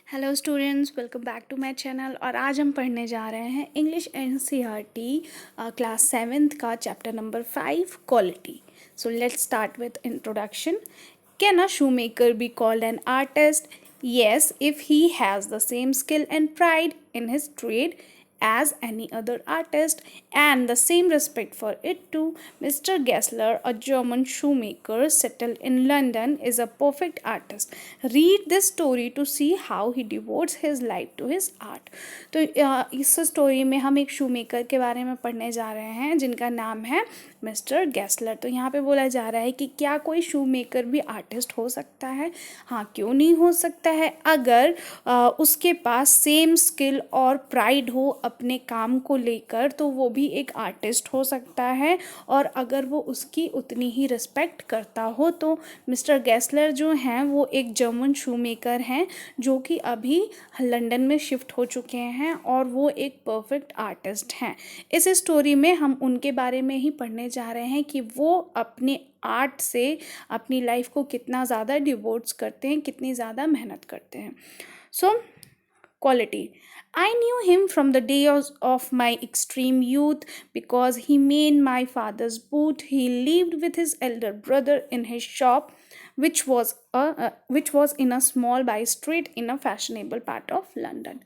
Hello students, welcome back to my channel. और आज हम पढ़ने जा रहे हैं इंग्लिश एनसीईआरटी क्लास सेवेंथ का chapter number 5 quality. So let's start with introduction. Can a shoe maker be called an artist? Yes, if he has the same skill and pride in his trade as any other artist and the same respect for it too. Mr. Gessler, a German shoemaker settled in London, is a perfect artist. Read this story to see how he devotes his life to his art. तो इस story में हम एक शू maker के बारे में पढ़ने जा रहे हैं जिनका नाम है मिस्टर गैसलर। तो यहाँ पे बोला जा रहा है कि क्या कोई शू मेकर भी आर्टिस्ट हो सकता है? हाँ, क्यों नहीं हो सकता है? अगर उसके पास सेम स्किल और प्राइड हो अपने काम को लेकर तो वो भी एक आर्टिस्ट हो सकता है। और अगर वो उसकी उतनी ही रिस्पेक्ट करता हो तो मिस्टर गैसलर जो हैं वो एक जर्मन शू मेकर हैं जो कि अभी लंदन में शिफ्ट हो चुके हैं और वो एक परफेक्ट आर्टिस्ट हैं। इस स्टोरी में हम उनके बारे में ही पढ़ने जा रहे हैं कि वो अपने आर्ट से अपनी लाइफ को कितना ज़्यादा डिवोट्स करते हैं, कितनी ज़्यादा मेहनत करते हैं। सो quality. I knew him from the days of my extreme youth because he made my father's boot. He lived with his elder brother in his shop, which was in a small by street in a fashionable part of London.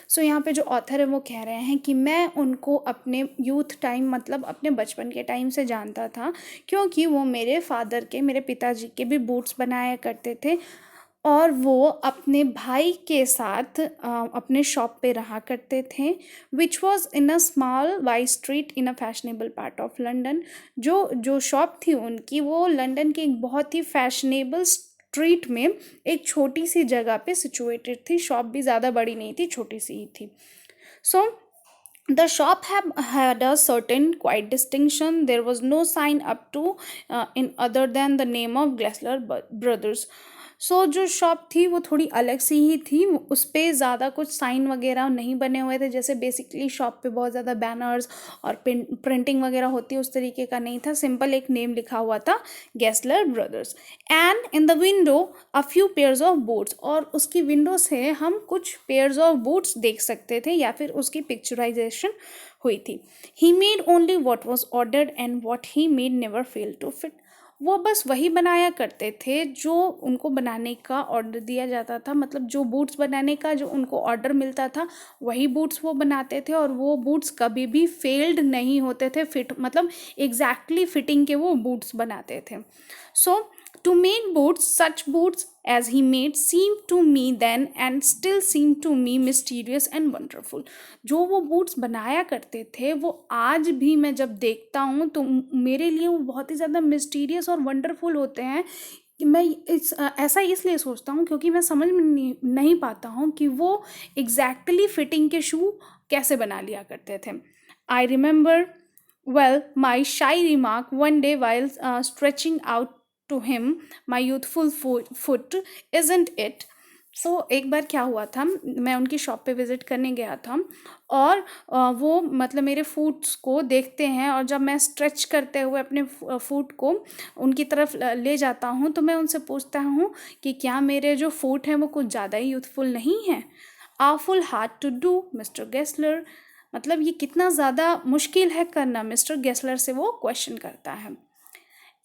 सो यहाँ पे जो author है वो कह रहे हैं कि मैं उनको अपने यूथ टाइम मतलब अपने बचपन के टाइम से जानता था क्योंकि वो मेरे पिताजी के भी बूट्स बनाया करते थे और वो अपने भाई के साथ अपने शॉप पे रहा करते थे which was in a small Y street in a fashionable part of London. जो जो शॉप थी उनकी वो लंदन के एक बहुत ही फैशनेबल स्ट्रीट में एक छोटी सी जगह पे सिचुएटेड थी। शॉप भी ज़्यादा बड़ी नहीं थी, छोटी सी ही थी। सो the shop had a certain quite distinction. There was no sign up to in other than the name of Glessler Brothers. सो जो शॉप थी वो थोड़ी अलग सी ही थी, उस पर ज़्यादा कुछ साइन वगैरह नहीं बने हुए थे। जैसे बेसिकली शॉप पे बहुत ज़्यादा बैनर्स और प्रिंटिंग वगैरह होती है उस तरीके का नहीं था। सिंपल एक नेम लिखा हुआ था, Gessler brothers. And in the window a few pairs of boots, और उसकी विंडो से हम कुछ पेयर्स ऑफ बूट्स देख सकते थे या फिर उसकी पिक्चराइजेशन हुई थी। He made only what was ordered and what he made never fail to fit. वो बस वही बनाया करते थे जो उनको बनाने का ऑर्डर दिया जाता था, मतलब जो बूट्स बनाने का जो उनको ऑर्डर मिलता था वही बूट्स वो बनाते थे और वो बूट्स कभी भी फेल्ड नहीं होते थे, फिट मतलब एग्जैक्टली फिटिंग के वो बूट्स बनाते थे। सो to make boots, such boots as he made seemed to me then and still seem to me mysterious and wonderful. जो वो बूट्स बनाया करते थे वो आज भी मैं जब देखता हूँ तो मेरे लिए वो बहुत ही ज़्यादा मिस्टीरियस और वंडरफुल होते हैं कि मैं ऐसा इसलिए सोचता हूँ क्योंकि मैं समझ में नहीं पाता हूँ कि वो एग्जैक्टली फिटिंग के शू कैसे बना लिया करते थे। I remember well my shy remark one day while stretching out to him my youthful foot, isn't it? सो एक बार क्या हुआ था, मैं उनकी शॉप पे विज़िट करने गया था और वो मतलब मेरे फूट्स को देखते हैं और जब मैं स्ट्रेच करते हुए अपने फूट को उनकी तरफ ले जाता हूँ तो मैं उनसे पूछता हूँ कि क्या मेरे जो फूट हैं वो कुछ ज़्यादा ही यूथफुल नहीं हैं? Awful hard to do mister Gessler, मतलब ये कितना ज़्यादा मुश्किल है करना, मिस्टर गेस्लर से वो क्वेश्चन करता है।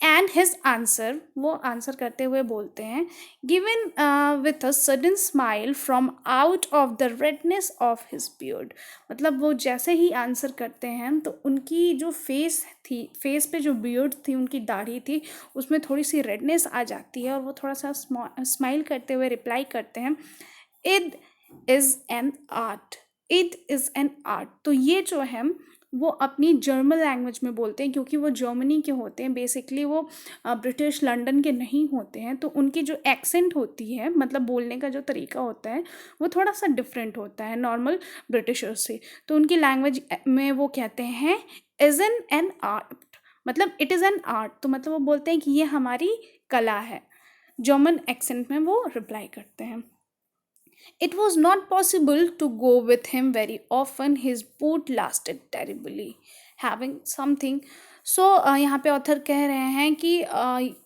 एंड हिज आंसर, वो आंसर करते हुए बोलते हैं, given with a sudden smile from out of the redness of his beard. मतलब वो जैसे ही आंसर करते हैं तो उनकी जो फेस पे जो बियर्ड थी, उनकी दाढ़ी थी, उसमें थोड़ी सी रेडनेस आ जाती है और वो थोड़ा सा स्माइल करते हुए रिप्लाई करते हैं, it is an art, it is an art. तो ये जो है वो अपनी जर्मन लैंग्वेज में बोलते हैं क्योंकि वो जर्मनी के होते हैं, बेसिकली वो ब्रिटिश लंदन के नहीं होते हैं। तो उनकी जो एक्सेंट होती है, मतलब बोलने का जो तरीका होता है वो थोड़ा सा डिफरेंट होता है नॉर्मल ब्रिटिशर्स से। तो उनकी लैंग्वेज में वो कहते हैं इज़ एन आर्ट, मतलब इट इज़ एन आर्ट, तो मतलब वो बोलते हैं कि ये हमारी कला है। जर्मन एक्सेंट में वो रिप्लाई करते हैं। It was not possible to go with him very often. His boot lasted terribly, having something. सो यहाँ पे ऑथर कह रहे हैं कि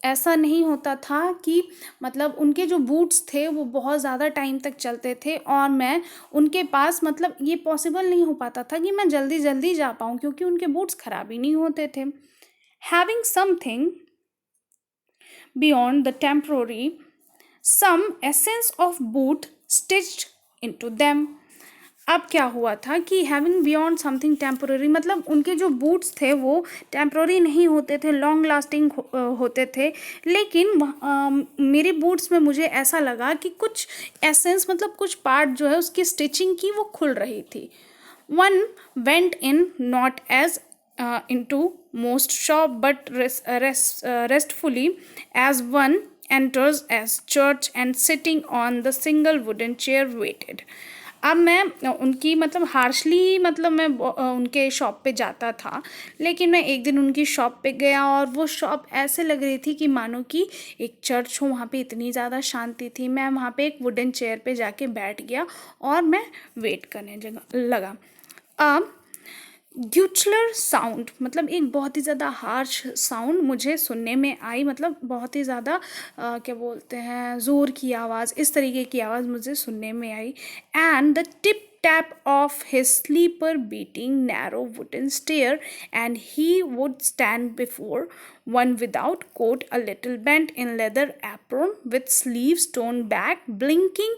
ऐसा नहीं होता था कि मतलब उनके जो बूट्स थे वो बहुत ज़्यादा टाइम तक चलते थे और मैं उनके पास मतलब ये पॉसिबल नहीं हो पाता था कि मैं जल्दी जल्दी जा पाऊँ क्योंकि उनके बूट्स ख़राब ही नहीं होते थे. Having something beyond the temporary, some essence of boot stitched into them. अब क्या हुआ था कि हैविंग बियॉन्ड समथिंग टेम्पोररी मतलब उनके जो बूट्स थे वो टेम्पोररी नहीं होते थे, लॉन्ग लास्टिंग होते थे. लेकिन मेरे बूट्स में मुझे ऐसा लगा कि कुछ एसेंस मतलब कुछ पार्ट जो है उसकी स्टिचिंग की वो खुल रही थी. One went in not as into most shop but restfully as one enters as church and sitting on the single wooden chair waited. अब मैं उनकी मतलब हार्शली मतलब मैं उनके शॉप पे जाता था, लेकिन मैं एक दिन उनकी शॉप पे गया और वो शॉप ऐसे लग रही थी कि मानो कि एक चर्च हो. वहाँ पे इतनी ज़्यादा शांति थी. मैं वहाँ पे एक वुडन चेयर पे जाके बैठ गया और मैं वेट करने लगा. अब ग्यूचलर साउंड मतलब एक बहुत ही ज़्यादा हार्श साउंड मुझे सुनने में आई. मतलब बहुत ही ज़्यादा क्या बोलते हैं ज़ोर की आवाज़, इस तरीके की आवाज़ मुझे सुनने में आई. And the tip tap of his sleeper beating narrow wooden stair, and he would stand before one without coat, a little bent in leather apron with sleeves torn back, blinking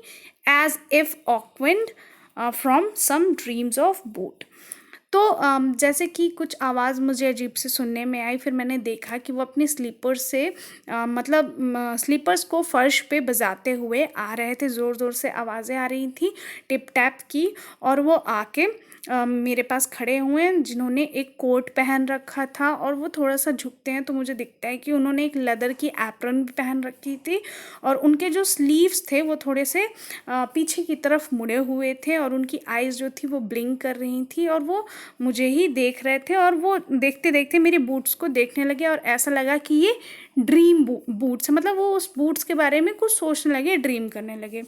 as if awakened from some dreams of boot. तो जैसे कि कुछ आवाज़ मुझे अजीब से सुनने में आई. फिर मैंने देखा कि वो अपने स्लीपर्स से मतलब स्लीपर्स को फर्श पे बजाते हुए आ रहे थे. ज़ोर ज़ोर से आवाज़ें आ रही थी टिप टैप की. और वो आके मेरे पास खड़े हुए हैं जिन्होंने एक कोट पहन रखा था और वो थोड़ा सा झुकते हैं तो मुझे दिखता है कि उन्होंने एक लेदर की एप्रन भी पहन रखी थी और उनके जो स्लीव्स थे वो थोड़े से पीछे की तरफ मुड़े हुए थे और उनकी आइज़ जो थी वो ब्लिंक कर रही थी और वो मुझे ही देख रहे थे. और वो देखते देखते मेरे बूट्स को देखने लगे और ऐसा लगा कि ये ड्रीम बूट्स है. मतलब वो उस बूट्स के बारे में कुछ सोचने लगे, ड्रीम करने लगे.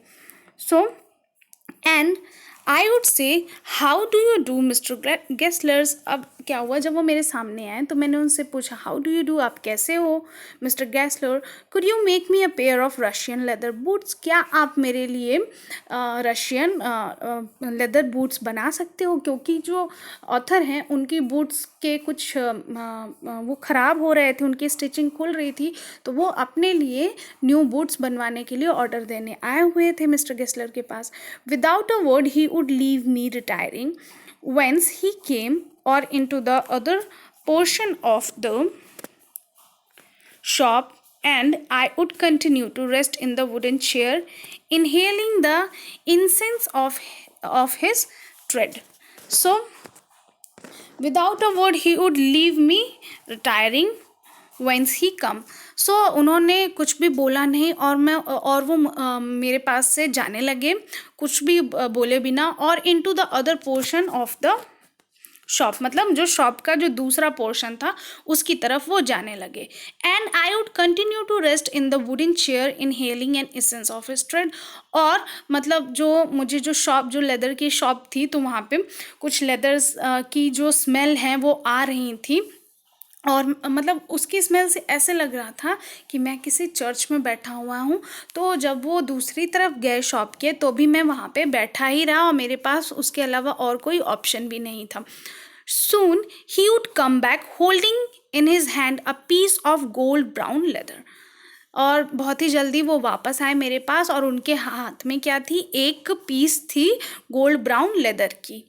So and I would say how do you do mister Gesslers. अब क्या हुआ जब वो मेरे सामने आए तो मैंने उनसे पूछा हाउ डू यू डू, आप कैसे हो mister Gessler. Could you make me a pair of Russian leather boots. क्या आप मेरे लिए रशियन लेदर बूट्स बना सकते हो क्योंकि जो ऑथर हैं उनकी बूट्स के कुछ वो ख़राब हो रहे थे, उनकी स्टिचिंग खुल रही थी तो वो अपने लिए न्यू बूट्स बनवाने के लिए ऑर्डर देने आए हुए थे मिस्टर गेस्लर के पास. Without a word he would leave me retiring whence he came or into the other portion of the shop, and I would continue to rest in the wooden chair, inhaling the incense of his tread. So, without a word, he would leave me retiring whence he come. सो उन्होंने कुछ भी बोला नहीं और वो मेरे पास से जाने लगे कुछ भी बोले बिना. और into the other portion of the shop मतलब जो शॉप का जो दूसरा पोर्शन था उसकी तरफ वो जाने लगे. And I would continue to rest in the wooden chair inhaling an essence of his trade. और मतलब जो मुझे जो लेदर की शॉप थी तो वहाँ पे कुछ लेदर्स की जो स्मेल है वो आ रही थी और मतलब उसकी स्मेल से ऐसे लग रहा था कि मैं किसी चर्च में बैठा हुआ हूँ. तो जब वो दूसरी तरफ गए शॉप के तो भी मैं वहाँ पे बैठा ही रहा और मेरे पास उसके अलावा और कोई ऑप्शन भी नहीं था. Soon he would come back holding in his hand a piece of gold brown leather. और बहुत ही जल्दी वो वापस आए मेरे पास और उनके हाथ में क्या थी, एक पीस थी गोल्ड ब्राउन लेदर की.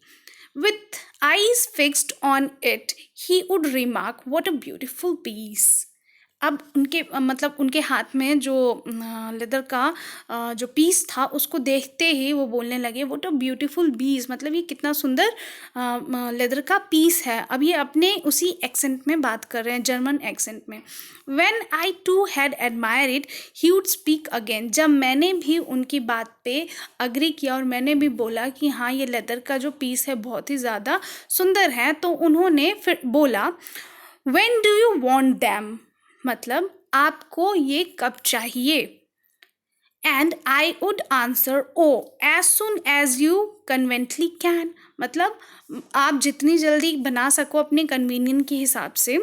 With eyes fixed on it, he would remark, "What a beautiful piece." अब उनके मतलब उनके हाथ में जो लेदर का जो पीस था उसको देखते ही वो बोलने लगे व्हाट अ ब्यूटीफुल पीस. मतलब ये कितना सुंदर लेदर का पीस है. अब ये अपने उसी एक्सेंट में बात कर रहे हैं, जर्मन एक्सेंट में. When I to had admire it he would speak again. जब मैंने भी उनकी बात पे अग्री किया और मैंने भी बोला कि हाँ ये लेदर का जो पीस है बहुत ही ज़्यादा सुंदर है तो उन्होंने फिर बोला when do you want them. मतलब आपको ये कब चाहिए. And I would answer oh as soon as you conveniently can, मतलब आप जितनी जल्दी बना सको अपने कन्वीनियंट के हिसाब से,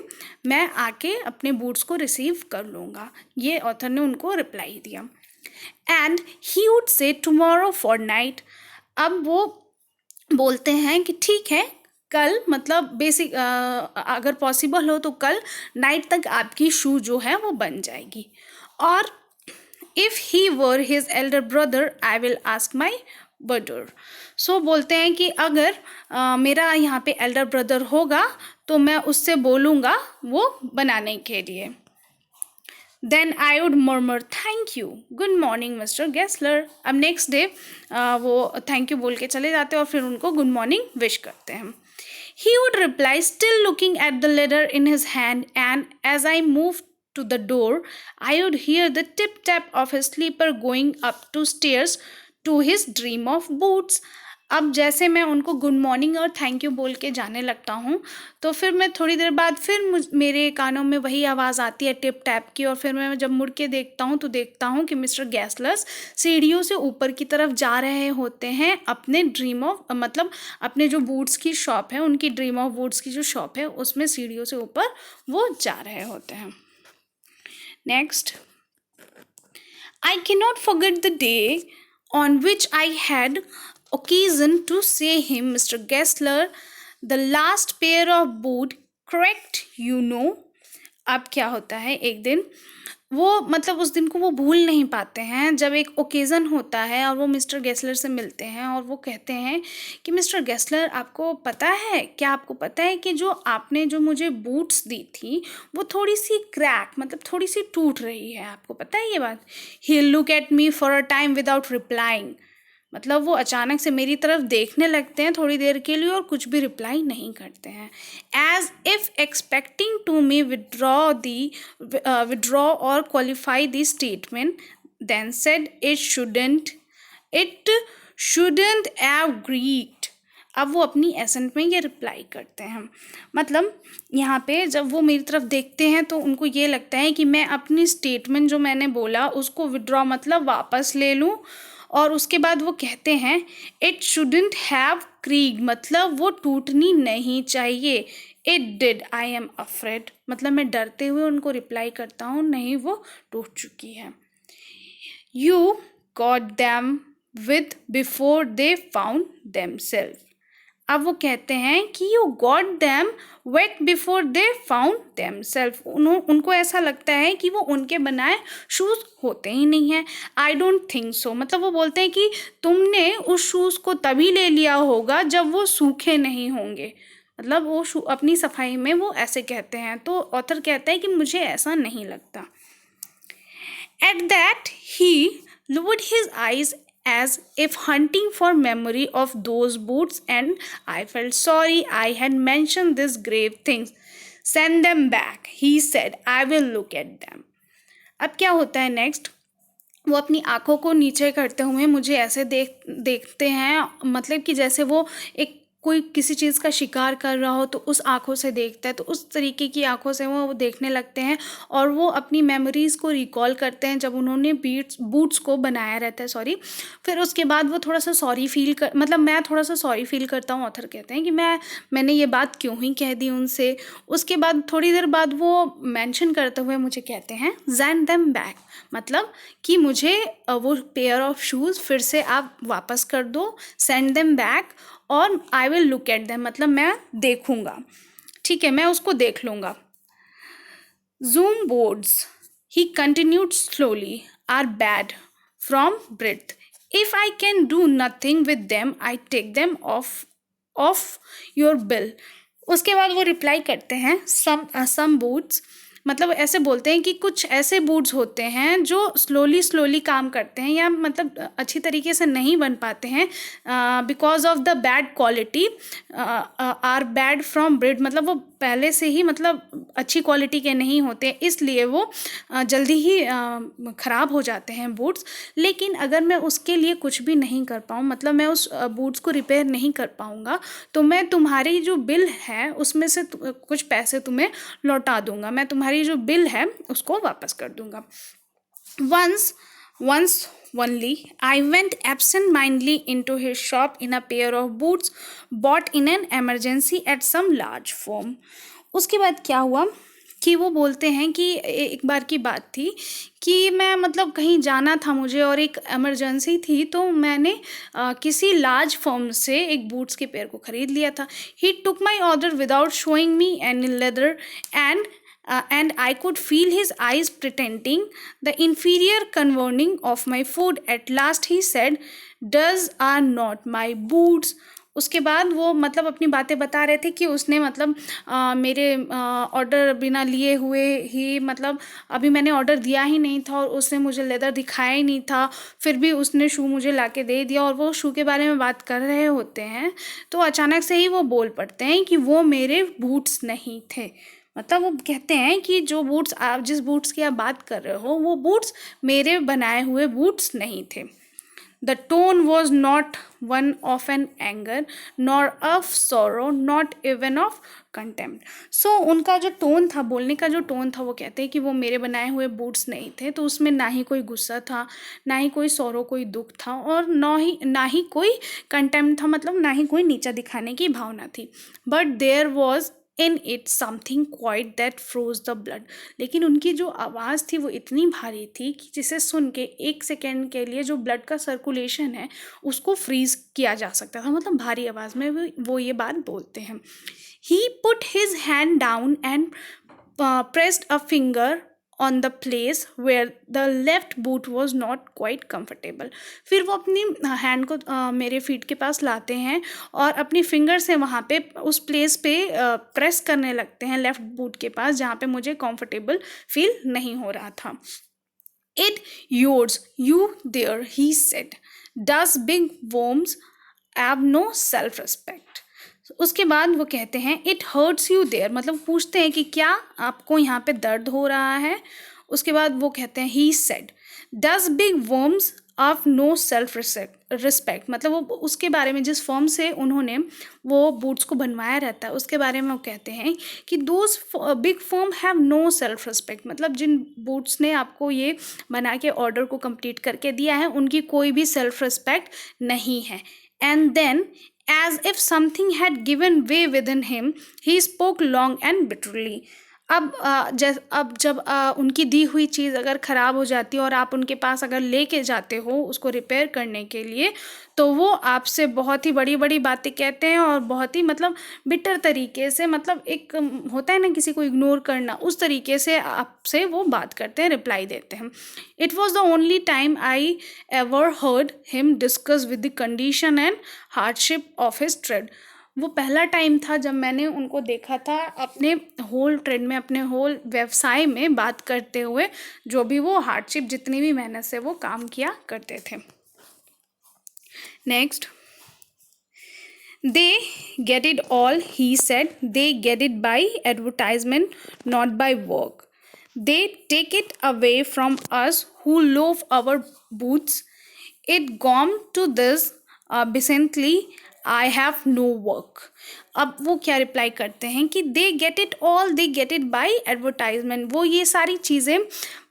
मैं आके अपने बूट्स को रिसीव कर लूँगा। ये ऑथर ने उनको रिप्लाई दिया। And he would say tomorrow for night, अब वो बोलते हैं कि ठीक है, कल मतलब बेसिक अगर पॉसिबल हो तो कल नाइट तक आपकी शू जो है वो बन जाएगी। और if he were his elder brother I will ask my brother, so बोलते हैं कि अगर मेरा यहाँ पे एल्डर ब्रदर होगा तो मैं उससे बोलूँगा वो बनाने के लिए। Then I would murmur thank you good morning mister Gessler, अब नेक्स्ट डे वो थैंक यू बोल के चले जाते हैं और फिर उनको गुड मॉर्निंग विश करते हैं। He would reply, still looking at the letter in his hand, and as I moved to the door, I would hear the tip tap of his slipper going up to stairs to his dream of boots. अब जैसे मैं उनको good morning और thank you बोल के जाने लगता हूँ, तो फिर मैं थोड़ी देर बाद फिर मेरे कानों में वही आवाज़ आती है टिप टैप की, और फिर मैं जब मुड़ के देखता हूँ तो देखता हूँ कि मिस्टर गैसलर्स सीढ़ियों से ऊपर की तरफ जा रहे होते हैं अपने ड्रीम ऑफ, मतलब अपने जो बूट्स की शॉप है, उनकी ड्रीम ऑफ बूट्स की जो शॉप है उसमें सीढ़ियों से ऊपर वो जा रहे होते हैं। Next, I cannot forget the day on which I had occasion to say him, Mr. Gessler, the last pair of boot, correct, you know. अब क्या होता है, एक दिन वो मतलब उस दिन को वो भूल नहीं पाते हैं जब एक ओकेज़न होता है और वो मिस्टर गेस्लर से मिलते हैं और वो कहते हैं कि मिस्टर गेस्लर, आपको पता है क्या, आपको पता है कि जो आपने जो मुझे बूट्स दी थी वो थोड़ी सी क्रैक, मतलब थोड़ी सी टूट रही है, आपको पता है ये बात। He look at me for a time without replying, मतलब वो अचानक से मेरी तरफ देखने लगते हैं थोड़ी देर के लिए और कुछ भी रिप्लाई नहीं करते हैं। As if expecting to me withdraw और qualify the statement, then said it shouldn't have greed. अब वो अपनी एसेंट में ये रिप्लाई करते हैं, मतलब यहाँ पे जब वो मेरी तरफ देखते हैं तो उनको ये लगता है कि मैं अपनी स्टेटमेंट जो मैंने बोला उसको विड्रॉ मतलब वापस ले लूँ, और उसके बाद वो कहते हैं इट शुडंट हैव क्रीग, मतलब वो टूटनी नहीं चाहिए। It did, I am afraid, मतलब मैं डरते हुए उनको रिप्लाई करता हूँ, नहीं वो टूट चुकी है। You got them with before they found themselves, अब वो कहते हैं कि you got them wait before they found themselves, उनको ऐसा लगता है कि वो उनके बनाए शूज़ होते ही नहीं हैं। आई डोंट थिंक सो, मतलब वो बोलते हैं कि तुमने उस शूज़ को तभी ले लिया होगा जब वो सूखे नहीं होंगे, मतलब वो अपनी सफाई में वो ऐसे कहते हैं। तो ऑथर कहता है कि मुझे ऐसा नहीं लगता। At that he lowered his eyes as if hunting for memory of those boots, and I felt sorry I had mentioned these grave things. Send them back, he said. I will look at them. अब क्या होता है next, वो अपनी आँखों को नीचे करते हुए मुझे ऐसे देखते हैं, मतलब कि जैसे वो एक कोई किसी चीज़ का शिकार कर रहा हो तो उस आँखों से देखता है, तो उस तरीके की आँखों से वो देखने लगते हैं और वो अपनी मेमोरीज़ को रिकॉल करते हैं जब उन्होंने बूट्स को बनाया रहता है, सॉरी। फिर उसके बाद वो थोड़ा सा सॉरी फील कर, मतलब मैं थोड़ा सा सॉरी फील करता हूँ। ऑथर कहते हैं कि मैंने ये बात क्यों ही कह दी उनसे। उसके बाद थोड़ी देर बाद वो मेंशन करते हुए मुझे कहते हैं सेंड देम बैक, मतलब कि मुझे वो पेयर ऑफ शूज़ फिर से आप वापस कर दो, सेंड देम बैक, और I will look at them, मतलब मैं देखूँगा, ठीक है, मैं उसको देख लूँगा। Zoom boards, he continued slowly, are bad from breath, if I can do nothing with them I take them off your bill. उसके बाद वो रिप्लाई करते हैं सम बूट्स, मतलब ऐसे बोलते हैं कि कुछ ऐसे बूट्स होते हैं जो स्लोली काम करते हैं या मतलब अच्छी तरीके से नहीं बन पाते हैं, because of the bad quality or bad from breed, मतलब वो पहले से ही मतलब अच्छी क्वालिटी के नहीं होते, इसलिए वो जल्दी ही ख़राब हो जाते हैं बूट्स। लेकिन अगर मैं उसके लिए कुछ भी नहीं कर पाऊँ, मतलब मैं उस बूट्स को रिपेयर नहीं कर पाऊँगा, तो मैं तुम्हारी जो बिल है उसमें से कुछ पैसे तुम्हें लौटा दूँगा, मैं तुम्हारी जो बिल है उसको वापस कर दूँगा। Once only. I went absent-mindedly into his shop in a pair of boots bought in an emergency at some large firm. उसके बाद क्या हुआ कि वो बोलते हैं कि एक बार की बात थी कि मैं मतलब कहीं जाना था मुझे और एक इमरजेंसी थी, तो मैंने किसी लार्ज फर्म से एक बूट्स के पेयर को ख़रीद लिया था. He took my order without showing me any leather and I could feel his eyes pretending the inferior converting of my food. At last he said, "Does are not my boots." उसके बाद वो मतलब अपनी बातें बता रहे थे कि उसने मतलब मेरे ऑर्डर बिना लिए हुए ही मतलब अभी मैंने ऑर्डर दिया ही नहीं था और उसने मुझे लेदर दिखाया ही नहीं था, फिर भी उसने शू मुझे लाके दे दिया. और वो शू के बारे में बात कर रहे होते हैं तो अचानक से ही वो बोल पड़ते हैं कि वो मेरे बूट्स नहीं थे. मतलब वो कहते हैं कि जो बूट्स आप जिस बूट्स की आप बात कर रहे हो वो बूट्स मेरे बनाए हुए बूट्स नहीं थे. The tone was not one of an anger nor of sorrow not even of contempt. So उनका जो टोन था, बोलने का जो टोन था, वो कहते हैं कि वो मेरे बनाए हुए बूट्स नहीं थे, तो उसमें ना ही कोई गुस्सा था, ना ही कोई सॉरो, कोई दुख था, और ना ही कोई कंटेम्प्ट था, मतलब ना ही कोई नीचा दिखाने की भावना थी. But there was in it something quite that froze the blood. लेकिन उनकी जो आवाज़ थी वो इतनी भारी थी कि जिसे सुन के एक सेकेंड के लिए जो ब्लड का सर्कुलेशन है उसको फ्रीज किया जा सकता था. मतलब भारी आवाज़ में वो ये बात बोलते हैं. He put his hand down and pressed a finger on the place where the left boot was not quite comfortable. फिर वो अपनी हैंड को मेरे फीट के पास लाते हैं और अपनी फिंगर से वहाँ पे उस प्लेस पे प्रेस करने लगते हैं लेफ्ट बूट के पास, जहाँ पे मुझे कंफर्टेबल फील नहीं हो रहा था. It yours you there, he said. Does big worms have no self respect. उसके बाद वो कहते हैं इट हर्ट्स यू देयर, मतलब पूछते हैं कि क्या आपको यहाँ पे दर्द हो रहा है. उसके बाद वो कहते हैं he said. Does big worms of no self respect, मतलब वो उसके बारे में जिस फॉर्म से उन्होंने वो बूट्स को बनवाया रहता है उसके बारे में वो कहते हैं कि those big firm have no self respect, मतलब जिन बूट्स ने आपको ये बना के ऑर्डर को कंप्लीट करके दिया है उनकी कोई भी सेल्फ रिस्पेक्ट नहीं है. And then as if something had given way within him, he spoke long and bitterly. अब जब उनकी दी हुई चीज़ अगर ख़राब हो जाती है और आप उनके पास अगर लेके जाते हो उसको रिपेयर करने के लिए, तो वो आपसे बहुत ही बड़ी बड़ी बातें कहते हैं और बहुत ही मतलब बिटर तरीके से, मतलब एक होता है ना किसी को इग्नोर करना, उस तरीके से आपसे वो बात करते हैं, रिप्लाई देते हैं. It was the only time I ever heard him discuss with the condition and hardship of his trade. वो पहला टाइम था जब मैंने उनको देखा था अपने होल ट्रेड में, अपने होल व्यवसाय में बात करते हुए, जो भी वो हार्डशिप, जितनी भी मेहनत से वो काम किया करते थे. Next, they get it all, he said. They get it by advertisement, not by work. They take it away from us who love our boots. It gone to this decently. I have no work. अब वो क्या reply करते हैं कि they get it all, they get it by advertisement. वो ये सारी चीज़ें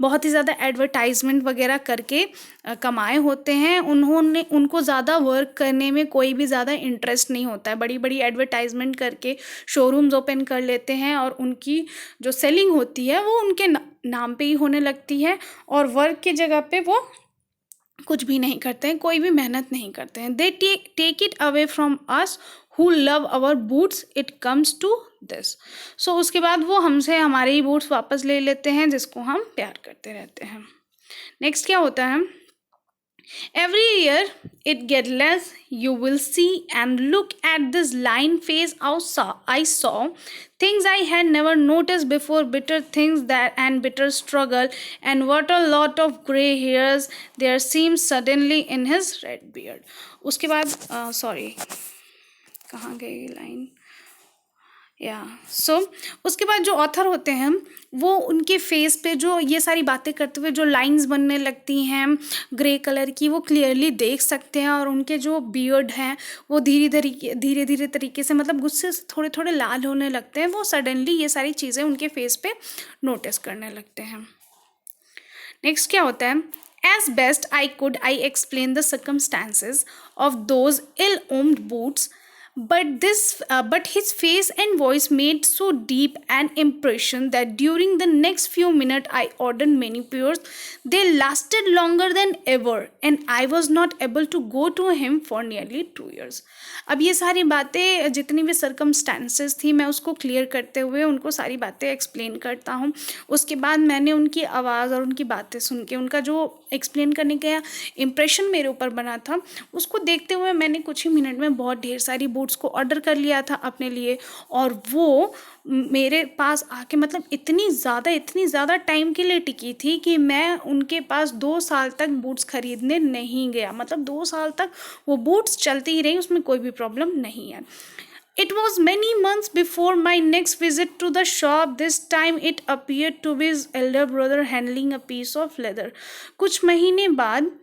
बहुत ही ज़्यादा एडवर्टाइजमेंट वगैरह करके कमाए होते हैं. उनको ज़्यादा वर्क करने में कोई भी ज़्यादा इंटरेस्ट नहीं होता है. बड़ी बड़ी एडवर्टाइजमेंट करके शोरूम्स ओपन कर लेते हैं और उनकी जो सेलिंग होती है वो उनके नाम पे ही होने लगती है और वर्क की जगह पे वो कुछ भी नहीं करते हैं, कोई भी मेहनत नहीं करते हैं. They take it away from us who love our boots. It comes to this. So उसके बाद वो हमसे हमारे ही बूट्स वापस ले लेते हैं जिसको हम प्यार करते रहते हैं. नेक्स्ट क्या होता है, every year it get less, you will see, and look at this line face I saw things I had never noticed before, bitter things that and bitter struggle, and what a lot of gray hairs there seemed suddenly in his red beard. उसके बाद sorry कहाँ गई line, सो उसके बाद जो author होते हैं वो उनके फेस पे जो ये सारी बातें करते हुए जो लाइंस बनने लगती हैं ग्रे कलर की, वो क्लियरली देख सकते हैं. और उनके जो बियर्ड हैं वो धीरे धीरे तरीके से, मतलब गुस्से से थोड़े थोड़े लाल होने लगते हैं. वो सडनली ये सारी चीज़ें उनके फेस पे नोटिस करने लगते हैं. नेक्स्ट क्या होता है, As best I could, I explained the circumstances of those ill-omened boots, but his face and voice made so deep an impression that during the next few minutes I ordered many pairs. They lasted longer than ever, and I was not able to go to him for nearly 2 years. अब ये सारी बातें, जितनी भी circumstances थी, मैं उसको clear करते हुए उनको सारी बातें एक्सप्लेन करता हूँ। उसके बाद मैंने उनकी आवाज़ और उनकी बातें सुन के उनका जो एक्सप्लेन करने का इम्प्रेशन मेरे ऊपर बना था, उसको देखते हुए मैंने कुछ ही मिनट में बहुत ढेर सारी बूट्स को ऑर्डर कर लिया था अपने लिए। और वो मेरे पास आके मतलब इतनी ज़्यादा टाइम के लिए टिकी थी कि मैं उनके पास 2 साल तक बूट्स खरीदने नहीं गया। मतलब 2 साल तक वो बूट्स चलती ही रही, उसमें कोई भी प्रॉब्लम नहीं है। It was many months before my next visit to the shop. This time it appeared to be his elder brother handling a piece of leather. कुछ महीने बाद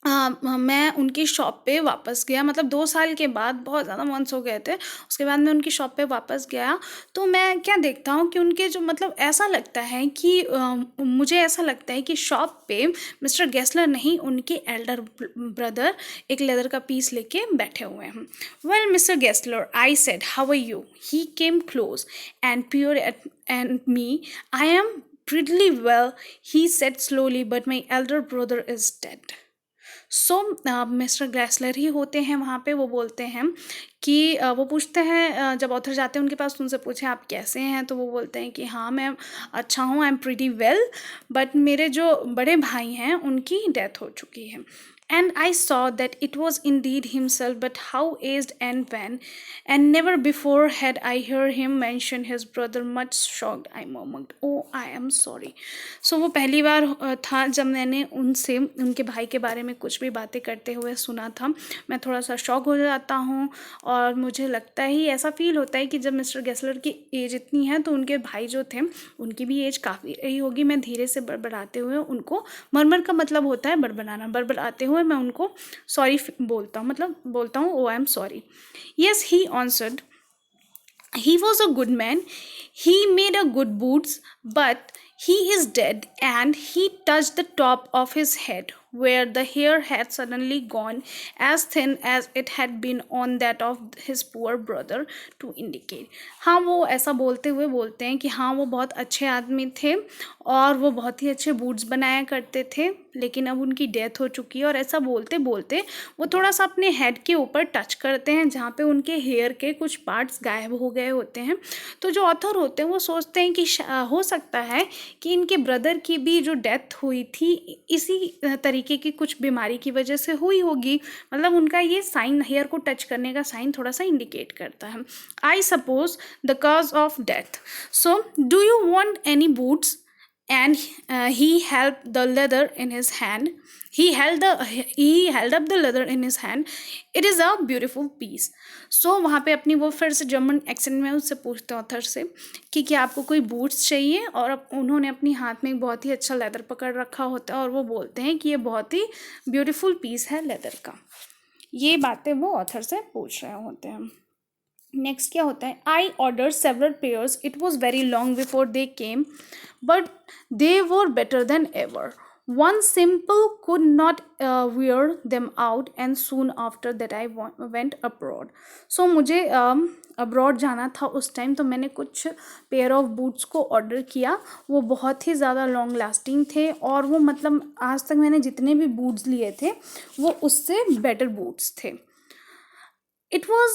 मैं उनकी शॉप पे वापस गया। मतलब 2 साल के बाद, बहुत ज़्यादा मंथ्स हो गए थे, उसके बाद मैं उनकी शॉप पे वापस गया। तो मैं क्या देखता हूँ कि उनके जो मतलब ऐसा लगता है कि मुझे ऐसा लगता है कि शॉप पे मिस्टर गेस्लर नहीं, उनके एल्डर ब्रदर एक लेदर का पीस लेके बैठे हुए हैं। Well mister Gessler, I said, how are you? He came close and peer and me. I am pretty well, he said slowly, but my elder brother is dead. So mister Gressler ही होते हैं वहाँ पे। वो बोलते हैं कि वो पूछते हैं, जब ऑथर जाते हैं उनके पास, उनसे पूछे आप कैसे हैं, तो वो बोलते हैं कि हाँ मैं अच्छा हूँ, I am pretty well, but मेरे जो बड़े भाई हैं उनकी डेथ हो चुकी है। And I saw that it was indeed himself, but how aged and when, and never before had I heard him mention his brother. Much shocked, I murmured, "Oh, I am sorry." So वो पहली बार था जब मैंने उनसे उनके भाई के बारे में कुछ भी बातें करते हुए सुना था। मैं थोड़ा सा शॉक हो जाता हूँ, और मुझे लगता ही ऐसा फील होता है कि जब मिस्टर गेस्लर की एज इतनी है तो उनके भाई जो थे उनकी भी एज काफ़ी रही होगी। मैं धीरे से बड़बड़ाते हुए उनको, मरमर का मतलब होता है बड़बड़ाना, बड़बड़ाते हुए मैं उनको सॉरी बोलता हूँ, मतलब बोलता हूँ, oh I am sorry. Yes, he answered, he was a good man, he made a good boots, but he is dead. And he touched the top of his head where the hair had suddenly gone as thin as it had been on that of his poor brother, to indicate। हाँ, वो ऐसा बोलते हुए बोलते हैं कि हाँ वो बहुत अच्छे आदमी थे और वो बहुत ही अच्छे बूट्स बनाया करते थे, लेकिन अब उनकी डेथ हो चुकी है। और ऐसा बोलते बोलते वो थोड़ा सा अपने हेड के ऊपर टच करते हैं जहाँ पे उनके हेयर के कुछ पार्ट्स गायब हो गए होते हैं। तो जो ऑथर होते हैं वो सोचते हैं कि हो सकता है कि इनके ब्रदर की भी जो डेथ हुई थी इसी तरीके की कुछ बीमारी की वजह से हुई होगी। मतलब उनका ये साइन, हेयर को टच करने का साइन थोड़ा सा इंडिकेट करता है। I suppose the cause of death, so do you want any boots? And he held the leather in his hand. He held up the leather in his hand. It is a beautiful piece. So वहाँ पे अपनी वो फिर से German accent में उससे पूछते हैं ऑथर से कि क्या आपको कोई बूट्स चाहिए, और अब उन्होंने अपनी हाथ में एक बहुत ही अच्छा लेदर पकड़ रखा होता है और वो बोलते हैं कि ये बहुत ही ब्यूटीफुल पीस है लेदर का। ये बातें वो ऑथर से पूछ रहे होते हैं। नेक्स्ट क्या होता है, I order several pairs, it was very long before they came, but they were better than ever. One simple could not wear them out, and soon after that I went abroad. So मुझे abroad जाना था उस time, तो मैंने कुछ pair of boots को order किया। वो बहुत ही ज़्यादा लॉन्ग लास्टिंग थे, और वो मतलब आज तक मैंने जितने भी बूट्स लिए थे वो उससे बेटर बूट्स थे। It was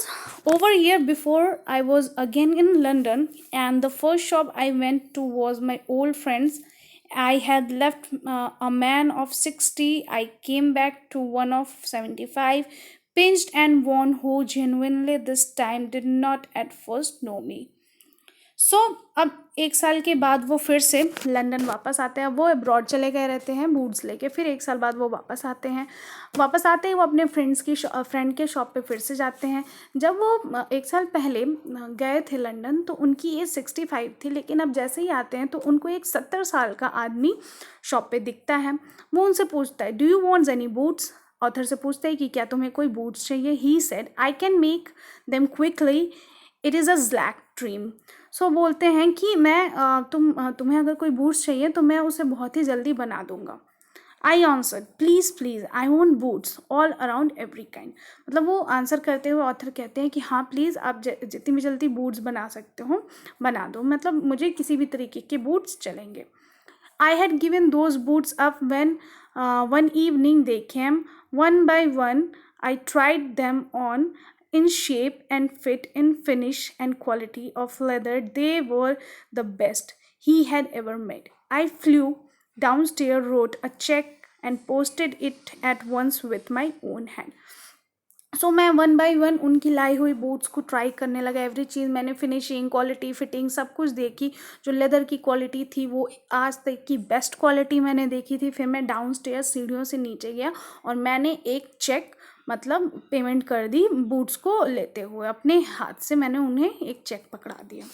over a year before I was again in London, and the first shop I went to was my old friend's. I had left a man of 60. I came back to one of 75, pinched and worn, who genuinely this time did not at first know me. सो अब 1 साल के बाद वो फिर से London वापस आते हैं। वो अब्रॉड चले गए रहते हैं बूट्स लेके, फिर 1 साल बाद वो वापस आते हैं। वापस आते ही वो अपने फ्रेंड के शॉप पे फिर से जाते हैं। जब वो 1 साल पहले गए थे लंदन तो उनकी एज 65 थी, लेकिन अब जैसे ही आते हैं तो उनको एक 70 साल का आदमी शॉप पे दिखता है। वो उनसे पूछता है, do you want any boots? Author से पूछता है कि क्या तुम्हें कोई बूट्स चाहिए? He said, I can make them quickly, it is a black dream. So बोलते हैं कि मैं तुम्हें अगर कोई बूट्स चाहिए तो मैं उसे बहुत ही जल्दी बना दूंगा। I answer please please I want boots all around every kind. मतलब वो आंसर करते हुए ऑथर कहते हैं कि हाँ प्लीज़ आप जितनी भी जल्दी बूट्स बना सकते हो बना दो, मतलब मुझे किसी भी तरीके के बूट्स चलेंगे। I had given those boots up when one evening they came. One by one, I tried them on in shape and fit, in finish and quality of leather. They were the best he had ever made. I flew downstairs, wrote a check, and posted it at once with my own hand. सो मैं one by one उनकी लाई हुई boots को try करने लगा। Every चीज़ मैंने finishing, quality, fitting सब कुछ देखी। जो लेदर की क्वालिटी थी वो आज तक की बेस्ट क्वालिटी मैंने देखी थी। फिर मैं डाउन स्टेयर्स सीढ़ियों से नीचे गया और मैंने एक चेक मतलब पेमेंट कर दी बूट्स को लेते हुए। अपने हाथ से मैंने उन्हें एक चेक पकड़ा दिया।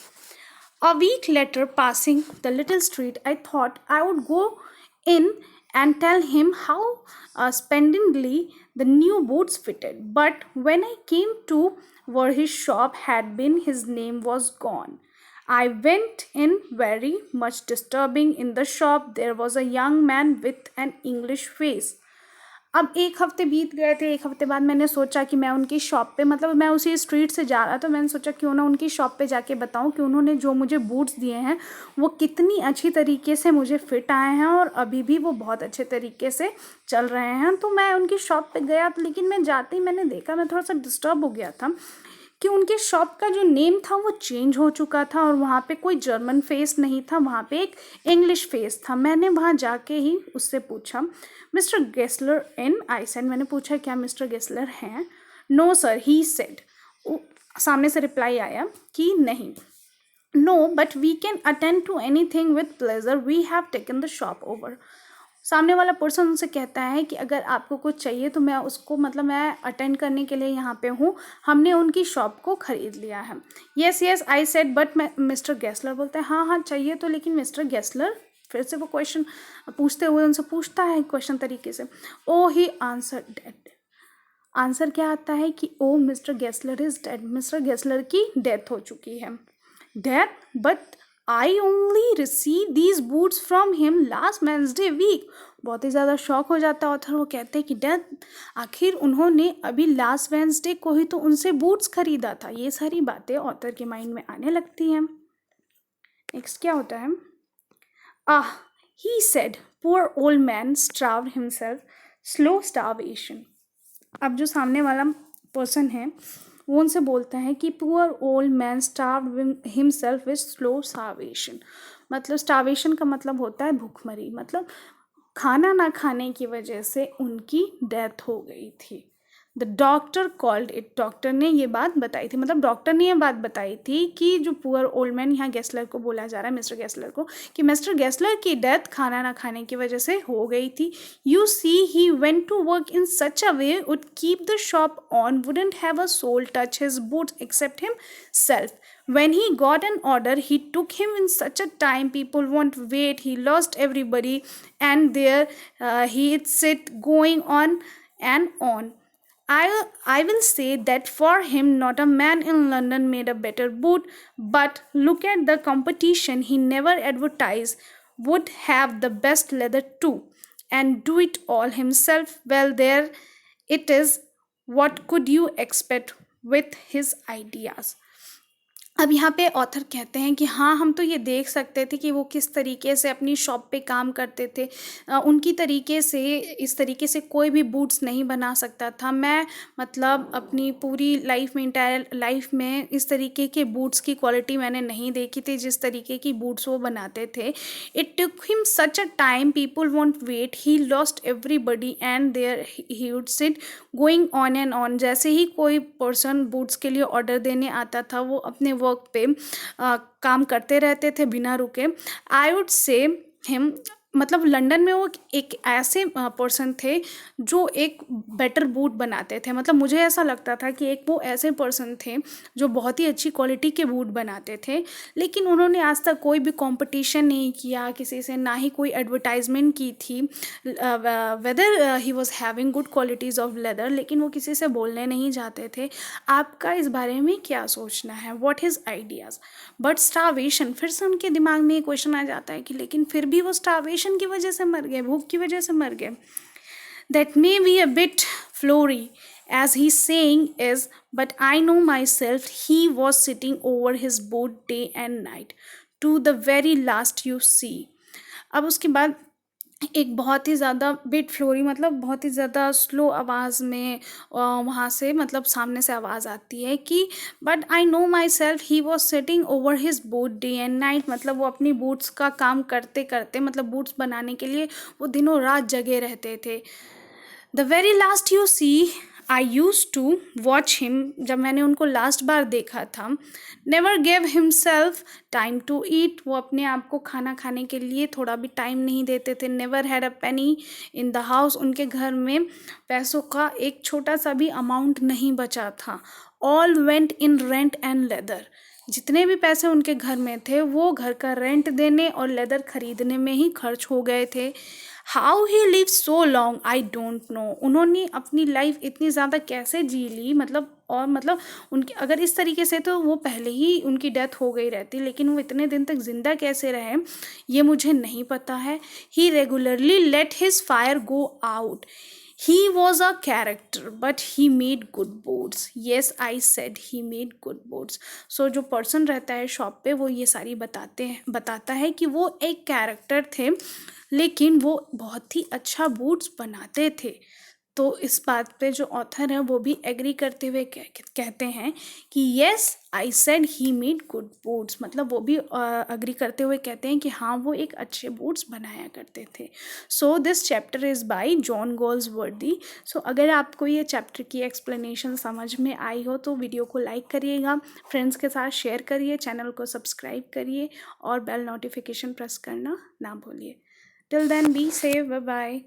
A week later, passing the little street, I thought I would go in and tell him how splendidly the new boots fitted. But when I came to where his shop had been, his name was gone. I went in very much disturbing. In the shop, there was a young man with an English face. अब एक हफ्ते बीत गए थे। एक हफ्ते बाद मैंने सोचा कि मैं उनकी शॉप पे, मतलब मैं उसी स्ट्रीट से जा रहा था, मैंने सोचा क्यों ना उनकी शॉप पे जाके बताऊं कि उन्होंने जो मुझे बूट्स दिए हैं वो कितनी अच्छी तरीके से मुझे फिट आए हैं और अभी भी वो बहुत अच्छे तरीके से चल रहे हैं। तो मैं उनकी शॉप पे गया, लेकिन मैं जाते ही मैंने देखा, मैं थोड़ा सा डिस्टर्ब हो गया था कि उनके शॉप का जो नेम था वो चेंज हो चुका था और वहाँ पे कोई जर्मन फेस नहीं था, वहाँ पे एक इंग्लिश फेस था। मैंने वहाँ जाके ही उससे पूछा, mister Gessler in? I said, मैंने पूछा क्या मिस्टर गेस्लर हैं? No sir, he said. सामने से रिप्लाई आया कि नहीं। No but we can attend to anything with pleasure, we have taken the shop over. सामने वाला पर्सन उनसे कहता है कि अगर आपको कुछ चाहिए तो मैं उसको, मतलब मैं अटेंड करने के लिए यहाँ पे हूँ, हमने उनकी शॉप को ख़रीद लिया है। Yes yes I said but mister Gessler बोलते हैं हाँ हाँ चाहिए तो, लेकिन मिस्टर गेस्लर, फिर से वो क्वेश्चन पूछते हुए उनसे पूछता है क्वेश्चन तरीके से। Oh he answer dead. Answer क्या आता है कि oh mister Gessler is dead, mister Gessler की डेथ हो चुकी है। Death? But I only receive these boots from him last Wednesday week. बहुत ही ज़्यादा शॉक हो जाता है ऑथर। वो कहते हैं कि डेथ, आखिर उन्होंने अभी लास्ट वेंसडे को ही तो उनसे बूट्स खरीदा था। ये सारी बातें ऑथर के माइंड में आने लगती हैं। नेक्स्ट क्या होता है? He said, poor old man starved himself, slow starvation. अब जो सामने वाला पर्सन है वो उनसे बोलता है कि poor old man starved himself with slow starvation. मतलब स्टार्वेशन का मतलब होता है भूखमरी, मतलब खाना ना खाने की वजह से उनकी डेथ हो गई थी। The doctor called it, doctor ने ये बात बताई थी, मतलब डॉक्टर ने ये बात बताई थी कि जो पुअर ओल्ड मैन, यहाँ गेस्लर को बोला जा रहा है, मिस्टर गेस्लर को, कि मिस्टर गेस्लर की डेथ खाना ना खाने की वजह से हो गई थी। You see he went to work in such a way would keep the shop on, wouldn't have a soul touch his boots except him self. When he got an order, he took him in such a time people won't wait. He lost everybody, and there he'd sit going on and on. I will say that for him, not a man in London made a better boot. But look at the competition. He never advertised, would have the best leather too, and do it all himself. Well, there it is. What could you expect with his ideas? अब यहाँ पे author कहते हैं कि हाँ हम तो ये देख सकते थे कि वो किस तरीके से अपनी शॉप पे काम करते थे। उनकी तरीके से, इस तरीके से कोई भी बूट्स नहीं बना सकता था। मैं मतलब अपनी पूरी लाइफ में, इंटायर लाइफ में इस तरीके के बूट्स की क्वालिटी मैंने नहीं देखी थी जिस तरीके की बूट्स वो बनाते थे। It took him such a time people won't wait, he lost everybody and there he would sit going on and on. जैसे ही कोई पर्सन बूट्स के लिए ऑर्डर देने आता था वो अपने वर्क पे काम करते रहते थे बिना रुके। आई वुड से हिम, मतलब लंदन में वो एक ऐसे पर्सन थे जो एक बेटर बूट बनाते थे। मतलब मुझे ऐसा लगता था कि एक वो ऐसे पर्सन थे जो बहुत ही अच्छी क्वालिटी के बूट बनाते थे, लेकिन उन्होंने आज तक कोई भी कंपटीशन नहीं किया किसी से, ना ही कोई एडवर्टाइजमेंट की थी weather he was having good qualities of leather, लेकिन वो किसी से बोलने नहीं जाते थे। आपका इस बारे में क्या सोचना है? What his ideas? But starvation, फिर से उनके दिमाग में ये क्वेश्चन आ जाता है कि लेकिन फिर भी वो स्टार्वेशन स्टारवेशन की वजह से मर गए, भूख की वजह से मर गए. That may be a bit flowery, as he's saying is, but I know myself he was sitting over his boat day and night, to the very last you see. अब उसके बाद एक बहुत ही ज़्यादा बिट फ्लोरी मतलब बहुत ही ज़्यादा स्लो आवाज़ में वहाँ से मतलब सामने से आवाज़ आती है कि but I know my self he was sitting over his boat day and night. मतलब वो अपनी बूट्स का काम करते करते मतलब बूट्स बनाने के लिए वो दिनों रात जगे रहते थे. The very last you see I use to watch him, जब मैंने उनको लास्ट बार देखा था. Never gave himself time to eat, वो अपने आप को खाना खाने के लिए थोड़ा भी टाइम नहीं देते थे. Never had a Penney in the house, उनके घर में पैसों का एक छोटा सा भी अमाउंट नहीं बचा था. All went in rent and leather, जितने भी पैसे उनके घर में थे वो घर का रेंट देने और लेदर खरीदने में ही खर्च हो गए थे. How he live so long I don't know, उन्होंने अपनी लाइफ इतनी ज़्यादा कैसे जी ली मतलब, और मतलब उनकी अगर इस तरीके से तो वो पहले ही उनकी डेथ हो गई रहती, लेकिन वो इतने दिन तक ज़िंदा कैसे रहे ये मुझे नहीं पता है. He regularly let his fire go out. He was a character, but he made good boards. Yes, I said he made good boards. So जो पर्सन रहता है शॉप पे वो ये सारी बताता है कि वो एक कैरेक्टर थे, लेकिन वो बहुत ही अच्छा बूट्स बनाते थे. तो इस बात पे जो ऑथर है वो भी एग्री करते हुए कहते हैं कि yes I said he made good boots, मतलब वो भी एग्री करते हुए कहते हैं कि हाँ वो एक अच्छे बूट्स बनाया करते थे. So this chapter is by John Galsworthy. So अगर आपको ये चैप्टर की एक्सप्लेनेशन समझ में आई हो तो वीडियो को लाइक करिएगा, फ्रेंड्स के साथ शेयर करिए, चैनल को सब्सक्राइब करिए और बेल नोटिफिकेशन प्रेस करना ना भूलिए. Till then be safe, bye bye.